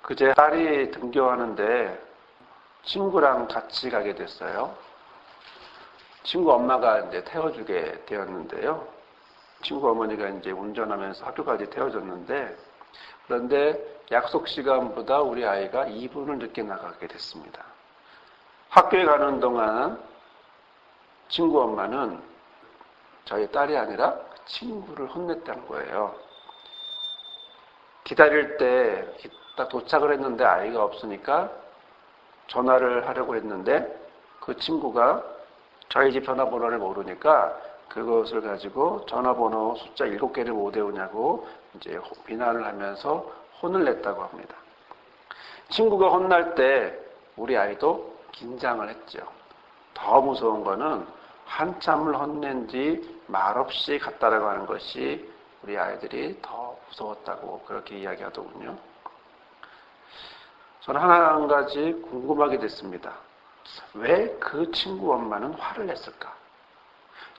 그제 딸이 등교하는데 친구랑 같이 가게 됐어요. 친구 엄마가 이제 태워주게 되었는데요. 친구 어머니가 이제 운전하면서 학교까지 태워줬는데, 그런데 약속 시간보다 우리 아이가 2분을 늦게 나가게 됐습니다. 학교에 가는 동안 친구 엄마는 저희 딸이 아니라 친구를 혼냈다는 거예요. 기다릴 때 딱 도착을 했는데 아이가 없으니까 전화를 하려고 했는데 그 친구가 저희 집 전화번호를 모르니까 그것을 가지고 전화번호 숫자 7개를 못 외우냐고 이제 비난을 하면서 혼을 냈다고 합니다. 친구가 혼날 때 우리 아이도 긴장을 했죠. 더 무서운 거는 한참을 혼낸 뒤 말없이 갔다라고 하는 것이 우리 아이들이 더 무서웠다고 그렇게 이야기하더군요. 저는 한 가지 궁금하게 됐습니다. 왜 그 친구 엄마는 화를 냈을까?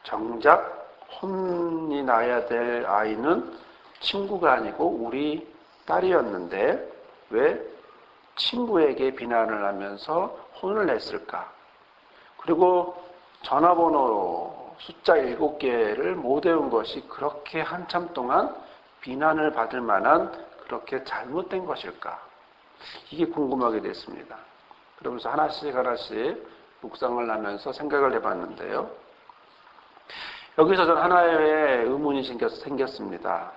정작 혼이 나야 될 아이는 친구가 아니고 우리 딸이었는데 왜 친구에게 비난을 하면서 혼을 냈을까? 그리고 전화번호 숫자 7개를 못 외운 것이 그렇게 한참 동안 비난을 받을 만한 그렇게 잘못된 것일까? 이게 궁금하게 됐습니다. 그러면서 하나씩 묵상을 하면서 생각을 해봤는데요. 여기서 전 하나의 의문이 생겼습니다.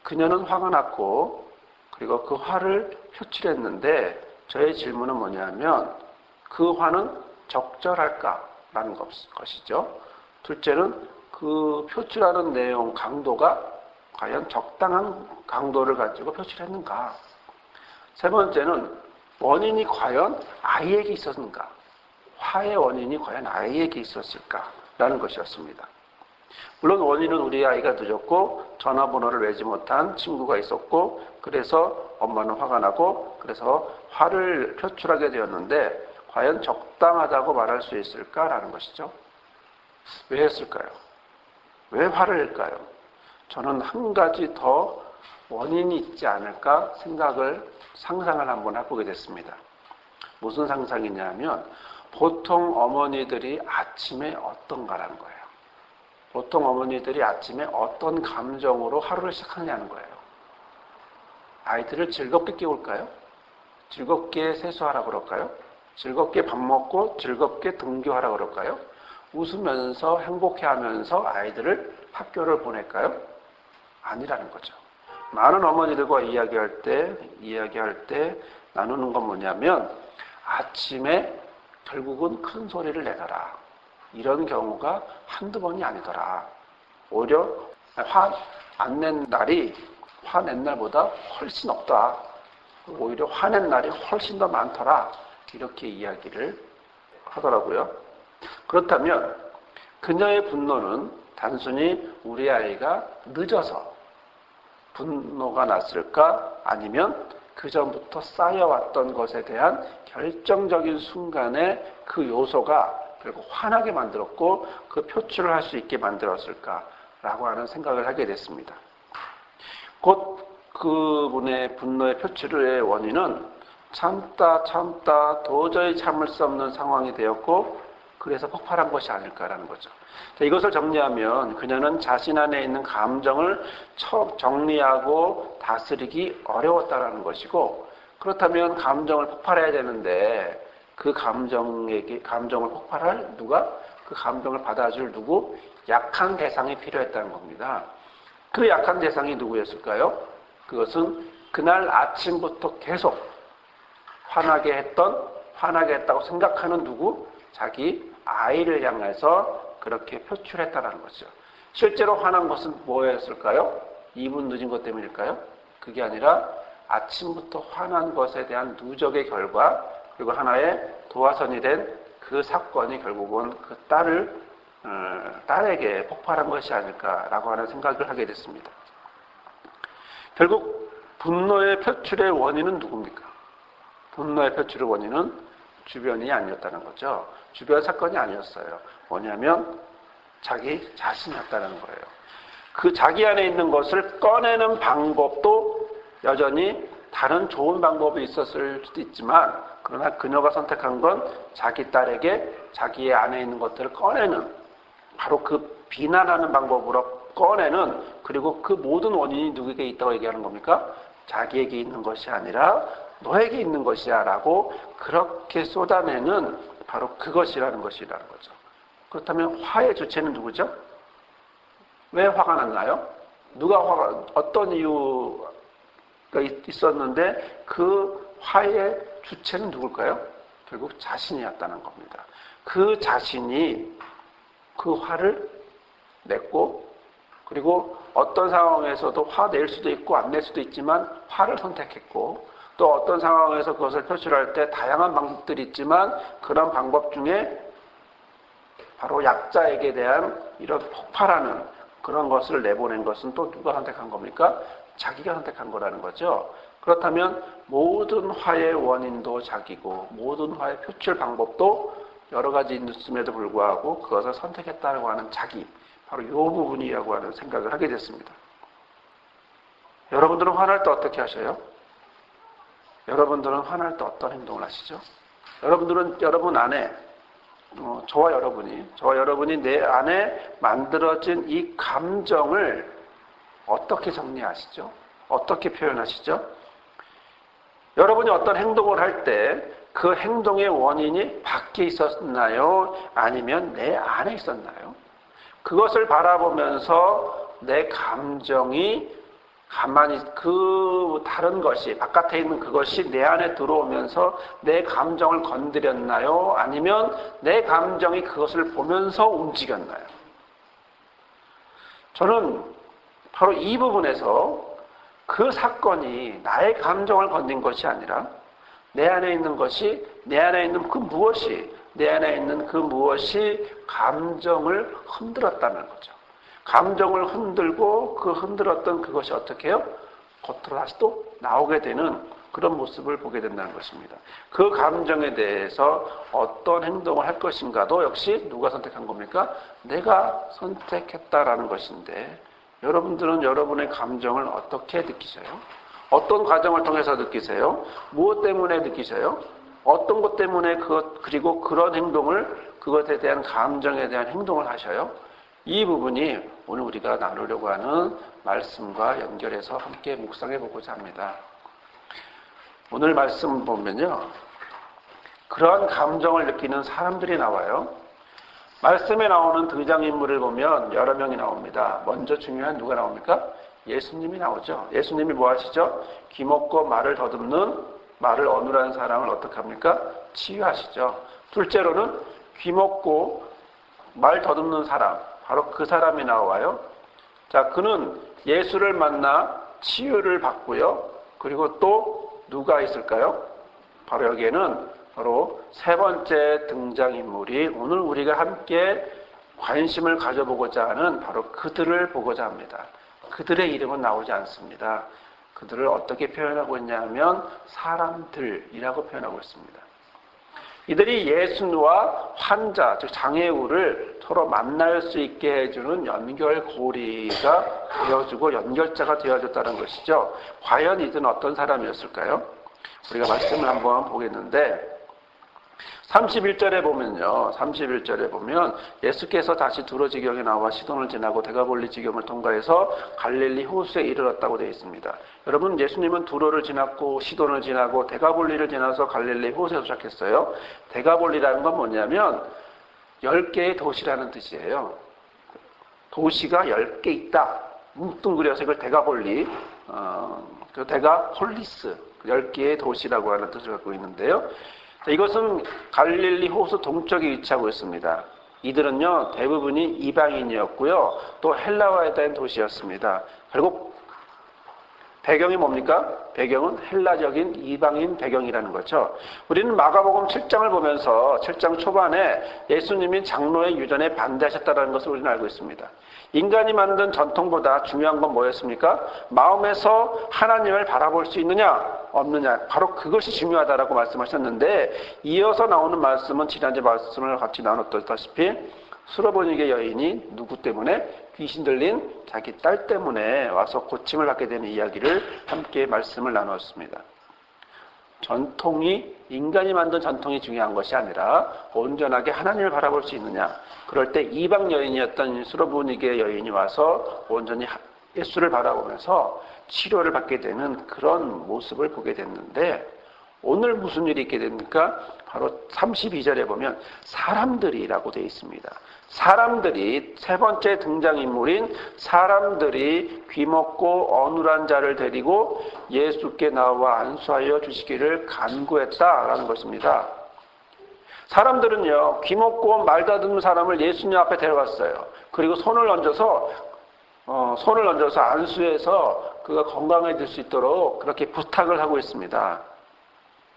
그녀는 화가 났고 그리고 그 화를 표출했는데 저의 질문은 뭐냐면 그 화는 적절할까라는 것이죠. 둘째는 그 표출하는 내용 강도가 과연 적당한 강도를 가지고 표출했는가. 세 번째는 원인이 과연 아이에게 있었는가. 화의 원인이 과연 아이에게 있었을까라는 것이었습니다. 물론 원인은 우리 아이가 늦었고 전화번호를 외지 못한 친구가 있었고 그래서 엄마는 화가 나고 그래서 화를 표출하게 되었는데 과연 적당하다고 말할 수 있을까라는 것이죠. 왜 했을까요? 왜 화를 낼까요? 저는 한 가지 더 원인이 있지 않을까 상상을 한번 해보게 됐습니다. 무슨 상상이냐면 보통 어머니들이 아침에 어떤가라는 거예요. 보통 어머니들이 아침에 어떤 감정으로 하루를 시작하냐는 거예요. 아이들을 즐겁게 깨울까요? 즐겁게 세수하라 그럴까요? 즐겁게 밥 먹고 즐겁게 등교하라 그럴까요? 웃으면서 행복해하면서 아이들을 학교를 보낼까요? 아니라는 거죠. 많은 어머니들과 이야기할 때 나누는 건 뭐냐면 아침에 결국은 큰 소리를 내더라. 이런 경우가 한두 번이 아니더라. 오히려 화 안 낸 날이 화낸 날보다 훨씬 없다. 오히려 화낸 날이 훨씬 더 많더라. 이렇게 이야기를 하더라고요. 그렇다면 그녀의 분노는 단순히 우리 아이가 늦어서 분노가 났을까? 아니면 그 전부터 쌓여왔던 것에 대한 결정적인 순간에 그 요소가 결국 화나게 만들었고 그 표출을 할 수 있게 만들었을까라고 하는 생각을 하게 됐습니다. 곧 그분의 분노의 표출의 원인은 참다 도저히 참을 수 없는 상황이 되었고 그래서 폭발한 것이 아닐까라는 거죠. 이것을 정리하면 그녀는 자신 안에 있는 감정을 정리하고 다스리기 어려웠다라는 것이고 그렇다면 감정을 폭발해야 되는데 그 감정을 폭발할 누가? 그 감정을 받아줄 누구? 약한 대상이 필요했다는 겁니다. 그 약한 대상이 누구였을까요? 그것은 그날 아침부터 계속 화나게 했다고 생각하는 누구? 자기 아이를 향해서 그렇게 표출했다는 거죠. 실제로 화난 것은 뭐였을까요? 2분 늦은 것 때문일까요? 그게 아니라 아침부터 화난 것에 대한 누적의 결과 그리고 하나의 도화선이 된 그 사건이 결국은 그 딸에게 폭발한 것이 아닐까라고 하는 생각을 하게 됐습니다. 결국 분노의 표출의 원인은 누굽니까? 분노의 표출의 원인은 주변이 아니었다는 거죠. 주변 사건이 아니었어요. 뭐냐면 자기 자신이었다는 거예요. 그 자기 안에 있는 것을 꺼내는 방법도 여전히 다른 좋은 방법이 있었을 수도 있지만 그러나 그녀가 선택한 건 자기 딸에게 자기의 안에 있는 것들을 꺼내는 바로 그 비난하는 방법으로 꺼내는 그리고 그 모든 원인이 누구에게 있다고 얘기하는 겁니까? 자기에게 있는 것이 아니라 너에게 있는 것이야 라고 그렇게 쏟아내는 바로 그것이라는 것이라는 거죠. 그렇다면 화의 주체는 누구죠? 왜 화가 났나요? 어떤 이유가 있었는데 그 화의 주체는 누굴까요? 결국 자신이었다는 겁니다. 그 자신이 그 화를 냈고 그리고 어떤 상황에서도 화 낼 수도 있고 안 낼 수도 있지만 화를 선택했고 또 어떤 상황에서 그것을 표출할 때 다양한 방법들이 있지만 그런 방법 중에 바로 약자에게 대한 이런 폭발하는 그런 것을 내보낸 것은 또 누가 선택한 겁니까? 자기가 선택한 거라는 거죠. 그렇다면 모든 화의 원인도 자기고 모든 화의 표출 방법도 여러 가지 있음에도 불구하고 그것을 선택했다고 하는 자기, 바로 이 부분이라고 하는 생각을 하게 됐습니다. 여러분들은 화날 때 어떻게 하셔요? 여러분들은 화날 때 어떤 행동을 하시죠? 여러분들은 여러분 안에 저와 여러분이 내 안에 만들어진 이 감정을 어떻게 정리하시죠? 어떻게 표현하시죠? 여러분이 어떤 행동을 할 때 그 행동의 원인이 밖에 있었나요? 아니면 내 안에 있었나요? 그것을 바라보면서 내 감정이 가만히 그 다른 것이 바깥에 있는 그것이 내 안에 들어오면서 내 감정을 건드렸나요? 아니면 내 감정이 그것을 보면서 움직였나요? 저는 바로 이 부분에서 그 사건이 나의 감정을 건든 것이 아니라 내 안에 있는 것이 내 안에 있는 그 무엇이 감정을 흔들었다는 거죠. 감정을 흔들고 그 흔들었던 그것이 어떻게 해요? 겉으로 다시 또 나오게 되는 그런 모습을 보게 된다는 것입니다. 그 감정에 대해서 어떤 행동을 할 것인가도 역시 누가 선택한 겁니까? 내가 선택했다라는 것인데 여러분들은 여러분의 감정을 어떻게 느끼세요? 어떤 과정을 통해서 느끼세요? 무엇 때문에 느끼세요? 어떤 것 때문에 그리고 그런 행동을 그것에 대한 감정에 대한 행동을 하셔요? 이 부분이 오늘 우리가 나누려고 하는 말씀과 연결해서 함께 묵상해 보고자 합니다. 오늘 말씀 보면요. 그러한 감정을 느끼는 사람들이 나와요. 말씀에 나오는 등장인물을 보면 여러 명이 나옵니다. 먼저 중요한 누가 나옵니까? 예수님이 나오죠. 예수님이 뭐 하시죠? 귀먹고 말을 더듬는 말을 어눌한 사람을 어떻게 합니까? 치유하시죠. 둘째로는 귀먹고 말 더듬는 사람, 바로 그 사람이 나와요. 자, 그는 예수를 만나 치유를 받고요. 그리고 또 누가 있을까요? 바로 여기에는 바로 세 번째 등장인물이 오늘 우리가 함께 관심을 가져보고자 하는 바로 그들을 보고자 합니다. 그들의 이름은 나오지 않습니다. 그들을 어떻게 표현하고 있냐면 사람들이라고 표현하고 있습니다. 이들이 예수와 환자, 즉 장애우를 서로 만날 수 있게 해주는 연결고리가 되어주고 연결자가 되어줬다는 것이죠. 과연 이들은 어떤 사람이었을까요? 우리가 말씀을 한번 보겠는데 31절에 보면 예수께서 다시 두로 지경에 나와 시돈을 지나고 데가볼리 지경을 통과해서 갈릴리 호수에 이르렀다고 되어 있습니다. 여러분, 예수님은 두로를 지났고 시돈을 지나고 데가볼리를 지나서 갈릴리 호수에 도착했어요. 데가볼리라는 건 뭐냐면 10개의 도시라는 뜻이에요. 도시가 10개 있다. 뭉뚱그려서 이걸 데가볼리, 그 데가폴리스, 10개의 도시라고 하는 뜻을 갖고 있는데요. 이것은 갈릴리 호수 동쪽에 위치하고 있습니다. 이들은요, 대부분이 이방인이었고요. 또 헬라화에 대한 도시였습니다. 결국 배경이 뭡니까? 배경은 헬라적인 이방인 배경이라는 거죠. 우리는 마가복음 7장을 보면서 7장 초반에 예수님이 장로의 유전에 반대하셨다는 것을 우리는 알고 있습니다. 인간이 만든 전통보다 중요한 건 뭐였습니까? 마음에서 하나님을 바라볼 수 있느냐 없느냐, 바로 그것이 중요하다라고 말씀하셨는데, 이어서 나오는 말씀은 지난주 말씀을 같이 나눴다시피 수로보니게 여인이 누구 때문에? 귀신 들린 자기 딸 때문에 와서 고침을 받게 되는 이야기를 함께 말씀을 나누었습니다. 전통이, 인간이 만든 전통이 중요한 것이 아니라 온전하게 하나님을 바라볼 수 있느냐. 그럴 때 이방 여인이었던 수로보니게 여인이 와서 온전히 예수를 바라보면서 치료를 받게 되는 그런 모습을 보게 됐는데, 오늘 무슨 일이 있게 됩니까? 바로 32절에 보면 사람들이라고 되어 있습니다. 사람들이, 세 번째 등장인물인 사람들이 귀먹고 어눌한 자를 데리고 예수께 나와 안수하여 주시기를 간구했다라는 것입니다. 사람들은요, 귀먹고 말다듬는 사람을 예수님 앞에 데려갔어요. 그리고 손을 얹어서 안수해서 그가 건강해질 수 있도록 그렇게 부탁을 하고 있습니다.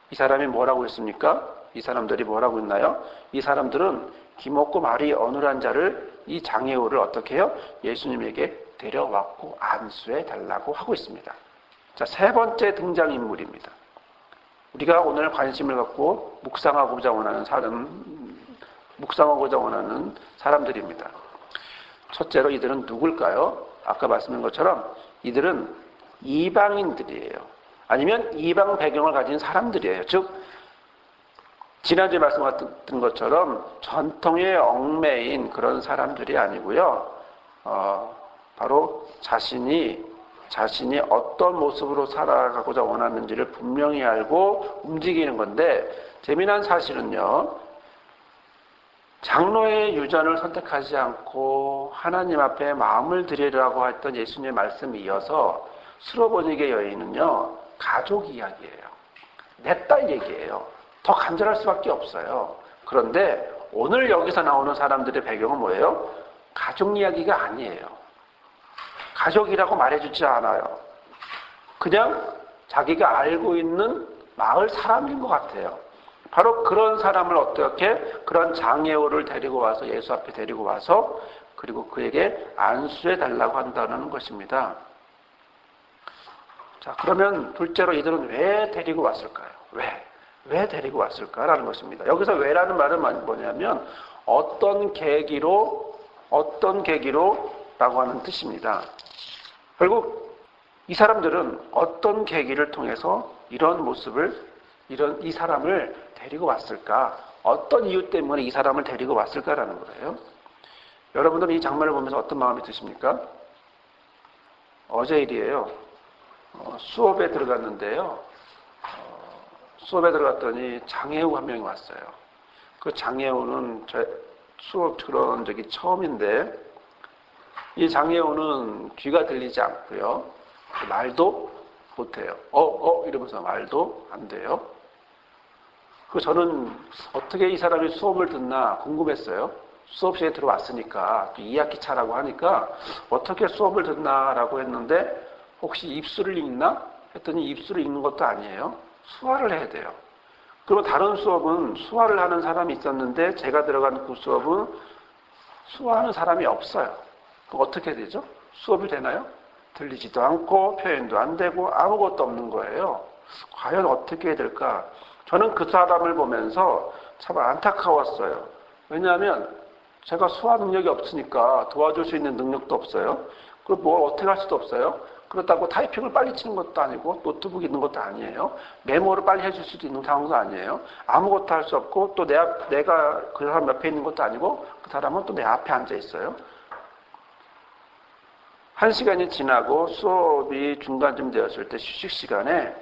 이 사람이 뭐라고 했습니까? 이 사람들이 뭐라고 했나요? 이 사람들은 귀먹고 말이 어눌한 자를, 이 장애우를 어떻게 해요? 예수님에게 데려왔고 안수해 달라고 하고 있습니다. 자, 세 번째 등장인물입니다. 우리가 오늘 관심을 갖고 묵상하고자 원하는 사람들입니다. 첫째로 이들은 누굴까요? 아까 말씀드린 것처럼 이들은 이방인들이에요. 아니면 이방 배경을 가진 사람들이에요. 즉, 지난주에 말씀드린 것처럼 전통에 얽매인 그런 사람들이 아니고요. 바로 자신이 어떤 모습으로 살아가고자 원하는지를 분명히 알고 움직이는 건데, 재미난 사실은요, 장로의 유전을 선택하지 않고 하나님 앞에 마음을 드리려고 했던 예수님의 말씀에 이어서 수로보니게 여인은요, 가족 이야기예요. 내 딸 얘기예요. 더 간절할 수밖에 없어요. 그런데 오늘 여기서 나오는 사람들의 배경은 뭐예요? 가족 이야기가 아니에요. 가족이라고 말해주지 않아요. 그냥 자기가 알고 있는 마을 사람인 것 같아요. 바로 그런 사람을 어떻게, 그런 장애우를 데리고 와서 예수 앞에 데리고 와서 그리고 그에게 안수해 달라고 한다는 것입니다. 자, 그러면 둘째로 이들은 왜 데리고 왔을까요? 왜 데리고 왔을까라는 것입니다. 여기서 왜라는 말은 뭐냐면 어떤 계기로 라고 하는 뜻입니다. 결국 이 사람들은 어떤 계기를 통해서 이 사람을 데리고 왔을까? 어떤 이유 때문에 이 사람을 데리고 왔을까라는 거예요. 여러분들은 이 장면을 보면서 어떤 마음이 드십니까? 어제 일이에요. 수업에 들어갔는데요. 수업에 들어갔더니 장애우 한 명이 왔어요. 그 장애우는 수업 들어온 적이 처음인데, 이 장애우는 귀가 들리지 않고요. 말도 못해요. 이러면서 말도 안 돼요. 저는 어떻게 이 사람이 수업을 듣나 궁금했어요. 수업실에 들어왔으니까, 또 2학기 차라고 하니까 어떻게 수업을 듣나라고 했는데, 혹시 입술을 읽나? 했더니 입술을 읽는 것도 아니에요. 수화를 해야 돼요. 그리고 다른 수업은 수화를 하는 사람이 있었는데 제가 들어간 그 수업은 수화하는 사람이 없어요. 그럼 어떻게 되죠? 수업이 되나요? 들리지도 않고 표현도 안 되고 아무것도 없는 거예요. 과연 어떻게 해야 될까? 저는 그 사람을 보면서 참 안타까웠어요. 왜냐하면 제가 수화 능력이 없으니까 도와줄 수 있는 능력도 없어요. 그리고 뭘 어떻게 할 수도 없어요. 그렇다고 타이핑을 빨리 치는 것도 아니고 노트북이 있는 것도 아니에요. 메모를 빨리 해줄 수도 있는 상황도 아니에요. 아무것도 할 수 없고 또 내가 그 사람 옆에 있는 것도 아니고 그 사람은 또 내 앞에 앉아 있어요. 1시간이 지나고 수업이 중간쯤 되었을 때 휴식 시간에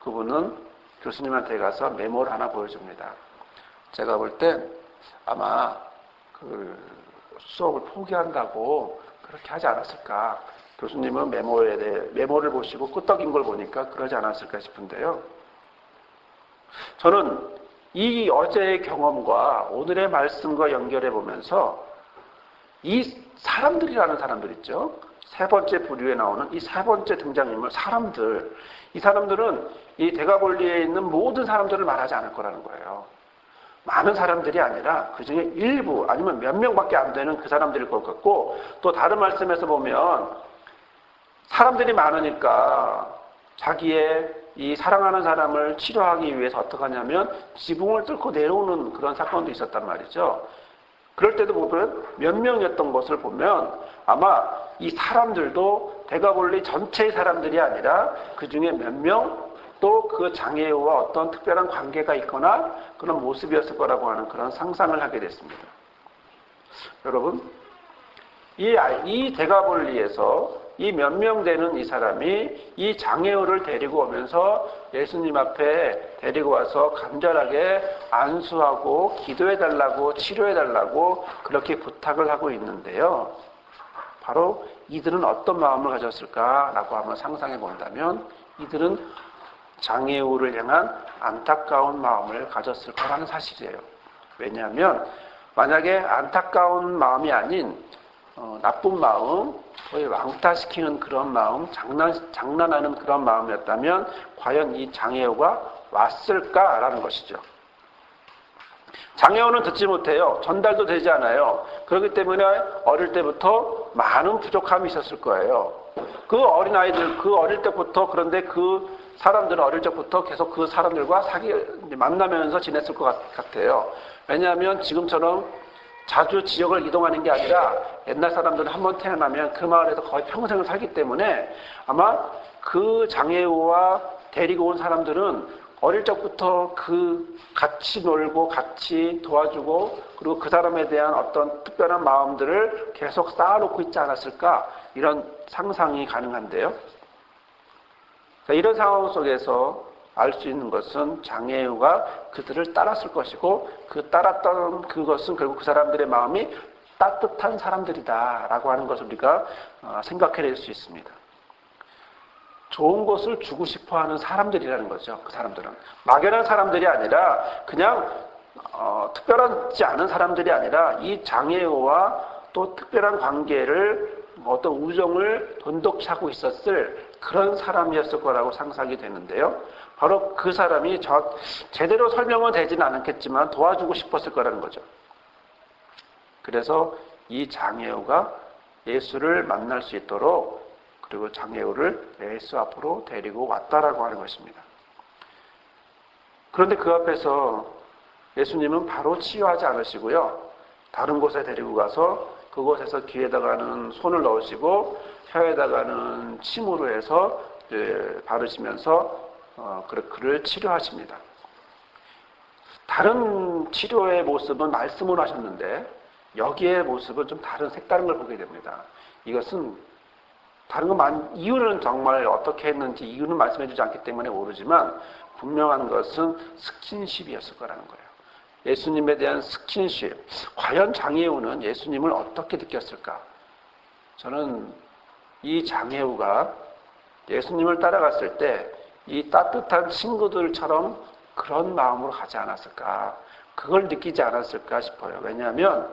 그분은 교수님한테 가서 메모를 하나 보여줍니다. 제가 볼 땐 아마 그 수업을 포기한다고 그렇게 하지 않았을까. 교수님은 메모를 보시고 끄떡인 걸 보니까 그러지 않았을까 싶은데요. 저는 이 어제의 경험과 오늘의 말씀과 연결해 보면서 이 사람들이라는 사람들 있죠. 세 번째 부류에 나오는 이 세 번째 등장인물 사람들. 이 사람들은 이 대가볼리에 있는 모든 사람들을 말하지 않을 거라는 거예요. 많은 사람들이 아니라 그 중에 일부 아니면 몇 명밖에 안 되는 그 사람들일 것 같고, 또 다른 말씀에서 보면 사람들이 많으니까 자기의 이 사랑하는 사람을 치료하기 위해서 어떻게 하냐면 지붕을 뚫고 내려오는 그런 사건도 있었단 말이죠. 그럴 때도 보면 몇 명이었던 것을 보면 아마 이 사람들도 대가볼리 전체의 사람들이 아니라 그 중에 몇 명, 또 그 장애우와 어떤 특별한 관계가 있거나 그런 모습이었을 거라고 하는 그런 상상을 하게 됐습니다. 여러분, 이 대가볼리에서 이 몇 명 되는 이 사람이 이 장애우를 데리고 오면서 예수님 앞에 데리고 와서 간절하게 안수하고 기도해달라고 치료해달라고 그렇게 부탁을 하고 있는데요. 바로 이들은 어떤 마음을 가졌을까라고 한번 상상해 본다면 이들은 장애우를 향한 안타까운 마음을 가졌을 거라는 사실이에요. 왜냐하면 만약에 안타까운 마음이 아닌 나쁜 마음, 거의 왕따시키는 그런 마음, 장난하는 그런 마음이었다면 과연 이 장애우가 왔을까라는 것이죠. 장애우는 듣지 못해요. 전달도 되지 않아요. 그렇기 때문에 어릴 때부터 많은 부족함이 있었을 거예요. 그 어린아이들, 그 어릴 때부터, 그런데 그 사람들은 어릴 적부터 계속 그 사람들과 만나면서 지냈을 것 같아요. 왜냐하면 지금처럼 자주 지역을 이동하는 게 아니라 옛날 사람들은 한번 태어나면 그 마을에서 거의 평생을 살기 때문에 아마 그 장애우와 데리고 온 사람들은 어릴 적부터 같이 놀고 같이 도와주고 그리고 그 사람에 대한 어떤 특별한 마음들을 계속 쌓아놓고 있지 않았을까 이런 상상이 가능한데요. 이런 상황 속에서 알 수 있는 것은 장애우가 그들을 따랐을 것이고 그 따랐던 그것은 결국 그 사람들의 마음이 따뜻한 사람들이다라고 하는 것을 우리가 생각해낼 수 있습니다. 좋은 것을 주고 싶어하는 사람들이라는 거죠. 그 사람들은 막연한 사람들이 아니라 그냥 특별하지 않은 사람들이 아니라 이 장애우와 또 특별한 관계를 어떤 우정을 돈독히 하고 있었을 그런 사람이었을 거라고 상상이 되는데요. 바로 그 사람이 제대로 설명은 되지는 않았겠지만 도와주고 싶었을 거라는 거죠. 그래서 이 장애우가 예수를 만날 수 있도록 그리고 장애우를 예수 앞으로 데리고 왔다라고 하는 것입니다. 그런데 그 앞에서 예수님은 바로 치유하지 않으시고요. 다른 곳에 데리고 가서 그곳에서 귀에다가는 손을 넣으시고 혀에다가는 침으로 해서 바르시면서 그를 치료하십니다. 다른 치료의 모습은 말씀으로 하셨는데 여기의 모습은 좀 색다른 걸 보게 됩니다. 이것은 다른 이유는 정말 어떻게 했는지 이유는 말씀해 주지 않기 때문에 모르지만 분명한 것은 스킨십이었을 거라는 거예요. 예수님에 대한 스킨십. 과연 장애우는 예수님을 어떻게 느꼈을까? 저는 이 장애우가 예수님을 따라갔을 때 이 따뜻한 친구들처럼 그런 마음으로 가지 않았을까? 그걸 느끼지 않았을까 싶어요. 왜냐하면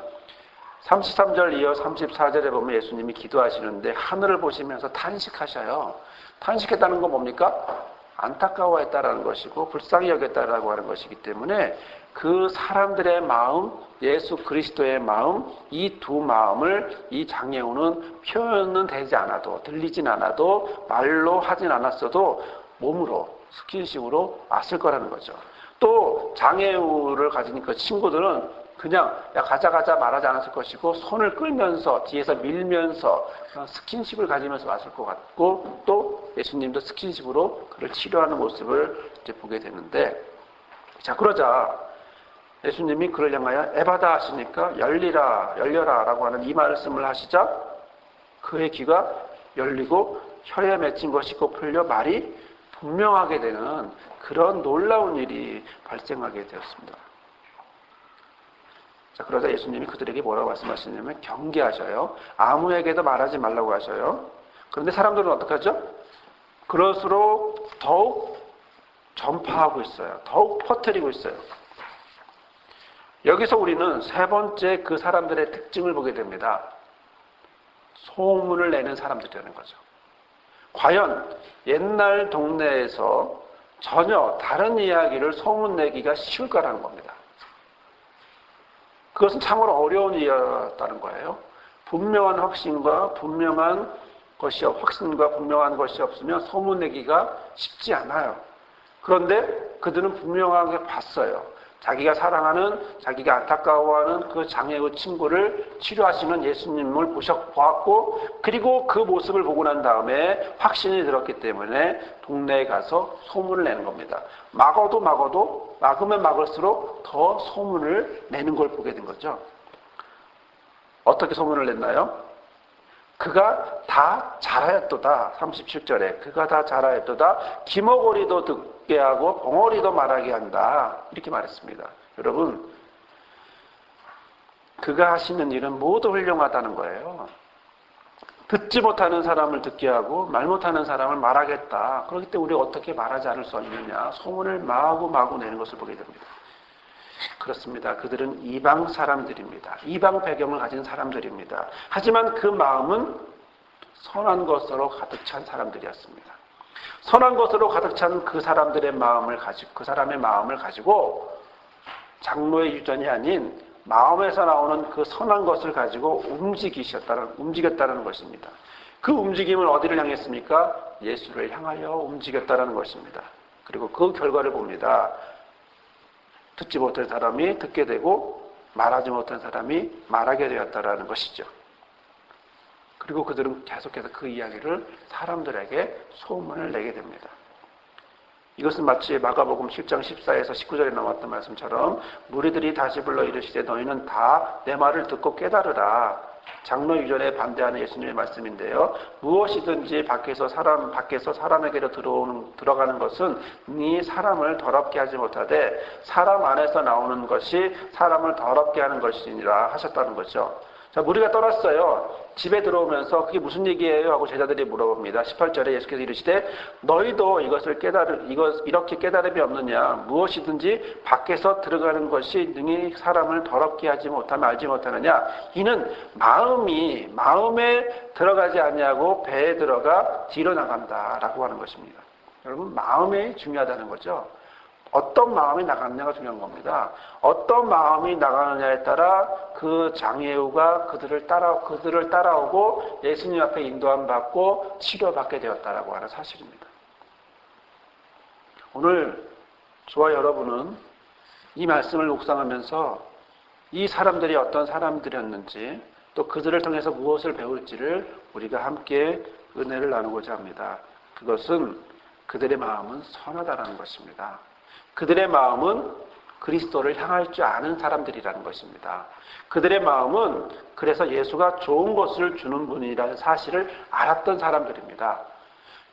33절 이어 34절에 보면 예수님이 기도하시는데 하늘을 보시면서 탄식하셔요. 탄식했다는 건 뭡니까? 안타까워했다라는 것이고 불쌍히 여겼다라고 하는 것이기 때문에 그 사람들의 마음, 예수 그리스도의 마음, 이 두 마음을 이 장애우는 표현은 되지 않아도, 들리진 않아도, 말로 하진 않았어도 몸으로, 스킨십으로 왔을 거라는 거죠. 또 장애우를 가진 그 친구들은 그냥 가자 말하지 않았을 것이고 손을 끌면서 뒤에서 밀면서 스킨십을 가지면서 왔을 것 같고 또 예수님도 스킨십으로 그를 치료하는 모습을 이제 보게 되는데 자 그러자 예수님이 그를 향하여 에바다 하시니까 열려라 라고 하는 이 말씀을 하시자 그의 귀가 열리고 혀에 맺힌 것이 곧 풀려 말이 분명하게 되는 그런 놀라운 일이 발생하게 되었습니다. 자, 그러자 예수님이 그들에게 뭐라고 말씀하시냐면 경계하셔요. 아무에게도 말하지 말라고 하셔요. 그런데 사람들은 어떻게 하죠? 그럴수록 더욱 전파하고 있어요. 더욱 퍼뜨리고 있어요. 여기서 우리는 세 번째 그 사람들의 특징을 보게 됩니다. 소문을 내는 사람들이라는 거죠. 과연 옛날 동네에서 전혀 다른 이야기를 소문내기가 쉬울까라는 겁니다. 그것은 참으로 어려운 일이었다는 거예요. 분명한 확신과 분명한 것이 없으면 소문내기가 쉽지 않아요. 그런데 그들은 분명하게 봤어요. 자기가 사랑하는, 자기가 안타까워하는 그 장애의 친구를 치료하시는 예수님을 보았고, 그리고 그 모습을 보고 난 다음에 확신이 들었기 때문에 동네에 가서 소문을 내는 겁니다. 막으면 막을수록 더 소문을 내는 걸 보게 된 거죠. 어떻게 소문을 냈나요? 그가 다 잘하였도다. 37절에 그가 다 잘하였도다. 기머거리도 듣게 하고 벙어리도 말하게 한다. 이렇게 말했습니다. 여러분, 그가 하시는 일은 모두 훌륭하다는 거예요. 듣지 못하는 사람을 듣게 하고 말 못하는 사람을 말하겠다. 그렇기 때문에 우리가 어떻게 말하지 않을 수 없느냐. 소문을 마구 내는 것을 보게 됩니다. 그렇습니다. 그들은 이방 사람들입니다. 이방 배경을 가진 사람들입니다. 하지만 그 마음은 선한 것으로 가득 찬 사람들이었습니다. 선한 것으로 가득 찬 그 사람들의 마음을 가지고, 그 사람의 마음을 가지고 장로의 유전이 아닌 마음에서 나오는 그 선한 것을 가지고 움직였다는 것입니다. 그 움직임을 어디를 향했습니까? 예수를 향하여 움직였다는 것입니다. 그리고 그 결과를 봅니다. 듣지 못한 사람이 듣게 되고 말하지 못한 사람이 말하게 되었다는 것이죠. 그리고 그들은 계속해서 그 이야기를 사람들에게 소문을 내게 됩니다. 이것은 마치 마가복음 7장 14에서 19절에 나왔던 말씀처럼 무리들이 다시 불러 이르시되 너희는 다 내 말을 듣고 깨달으라. 장로 유전에 반대하는 예수님의 말씀인데요. 무엇이든지 밖에서 사람에게로 들어가는 것은 네 사람을 더럽게 하지 못하되 사람 안에서 나오는 것이 사람을 더럽게 하는 것이니라 하셨다는 거죠. 자, 무리가 떠났어요. 집에 들어오면서 그게 무슨 얘기예요? 하고 제자들이 물어봅니다. 18절에 예수께서 이르시되 너희도 이렇게 깨달음이 없느냐? 무엇이든지 밖에서 들어가는 것이 능히 사람을 더럽게 하지 못하면 알지 못하느냐? 이는 마음에 들어가지 아니하고 배에 들어가 뒤로 나간다라고 하는 것입니다. 여러분, 마음이 중요하다는 거죠. 어떤 마음이 나가느냐가 중요한 겁니다. 어떤 마음이 나가느냐에 따라 그 장애우가 그들을 따라오고 예수님 앞에 인도함 받고 치료받게 되었다라고 하는 사실입니다. 오늘 저와 여러분은 이 말씀을 묵상하면서 이 사람들이 어떤 사람들이었는지 또 그들을 통해서 무엇을 배울지를 우리가 함께 은혜를 나누고자 합니다. 그것은 그들의 마음은 선하다라는 것입니다. 그들의 마음은 그리스도를 향할 줄 아는 사람들이라는 것입니다. 그들의 마음은 그래서 예수가 좋은 것을 주는 분이라는 사실을 알았던 사람들입니다.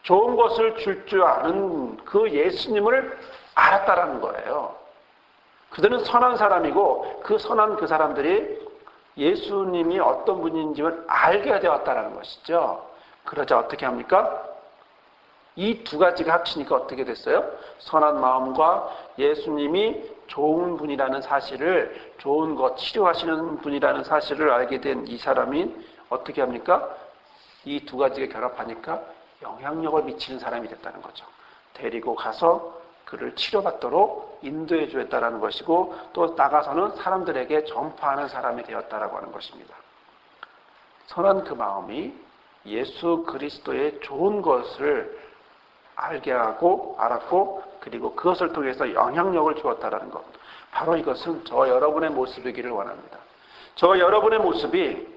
좋은 것을 줄 줄 아는 그 예수님을 알았다라는 거예요. 그들은 선한 사람이고 그 선한 그 사람들이 예수님이 어떤 분인지를 알게 되었다라는 것이죠. 그러자 어떻게 합니까? 이 두 가지가 합치니까 어떻게 됐어요? 선한 마음과 예수님이 좋은 분이라는 사실을, 좋은 것, 치료하시는 분이라는 사실을 알게 된 이 사람이 어떻게 합니까? 이 두 가지가 결합하니까 영향력을 미치는 사람이 됐다는 거죠. 데리고 가서 그를 치료받도록 인도해 주었다는 것이고 또 나가서는 사람들에게 전파하는 사람이 되었다라고 하는 것입니다. 선한 그 마음이 예수 그리스도의 좋은 것을 알게 하고 알았고 그리고 그것을 통해서 영향력을 주었다는 것. 바로 이것은 저와 여러분의 모습이기를 원합니다. 저와 여러분의 모습이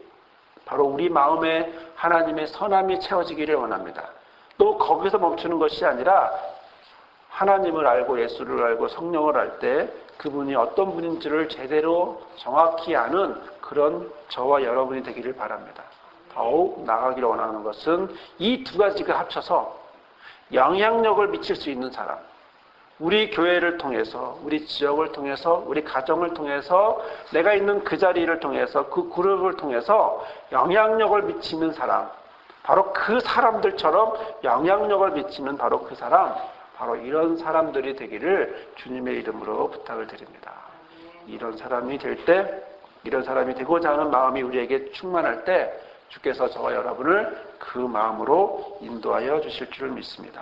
바로 우리 마음에 하나님의 선함이 채워지기를 원합니다. 또 거기서 멈추는 것이 아니라 하나님을 알고 예수를 알고 성령을 알 때 그분이 어떤 분인지를 제대로 정확히 아는 그런 저와 여러분이 되기를 바랍니다. 더욱 나가기를 원하는 것은 이 두 가지가 합쳐서 영향력을 미칠 수 있는 사람, 우리 교회를 통해서, 우리 지역을 통해서, 우리 가정을 통해서, 내가 있는 그 자리를 통해서, 그 그룹을 통해서 영향력을 미치는 사람, 바로 그 사람들처럼 영향력을 미치는 바로 그 사람, 바로 이런 사람들이 되기를 주님의 이름으로 부탁을 드립니다. 이런 사람이 될 때, 이런 사람이 되고자 하는 마음이 우리에게 충만할 때 주께서 저와 여러분을 그 마음으로 인도하여 주실 줄을 믿습니다.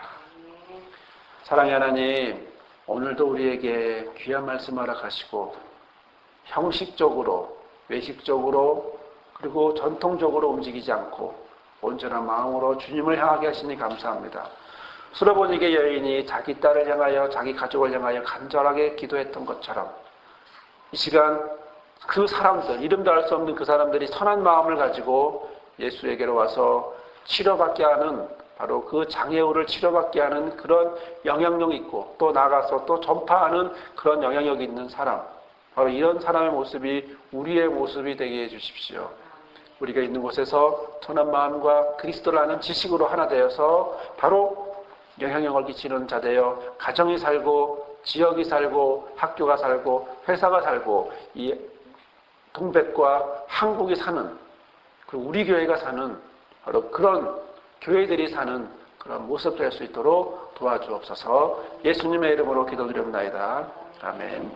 사랑의 하나님, 오늘도 우리에게 귀한 말씀 허락하시고 형식적으로, 외식적으로 그리고 전통적으로 움직이지 않고 온전한 마음으로 주님을 향하게 하시니 감사합니다. 수로보니게 여인이 자기 딸을 향하여 자기 가족을 향하여 간절하게 기도했던 것처럼 이 시간 그 사람들, 이름도 알 수 없는 그 사람들이 선한 마음을 가지고 예수에게로 와서 치료받게 하는, 바로 그 장애우를 치료받게 하는 그런 영향력이 있고, 또 나가서 또 전파하는 그런 영향력이 있는 사람, 바로 이런 사람의 모습이 우리의 모습이 되게 해주십시오. 우리가 있는 곳에서 선한 마음과 그리스도를 아는 지식으로 하나 되어서 바로 영향력을 끼치는 자 되어 가정이 살고, 지역이 살고, 학교가 살고, 회사가 살고, 이 동백과 한국이 사는, 그리고 우리 교회가 사는 바로 그런 교회들이 사는 그런 모습 될 수 있도록 도와주옵소서. 예수님의 이름으로 기도드립니다. 아멘.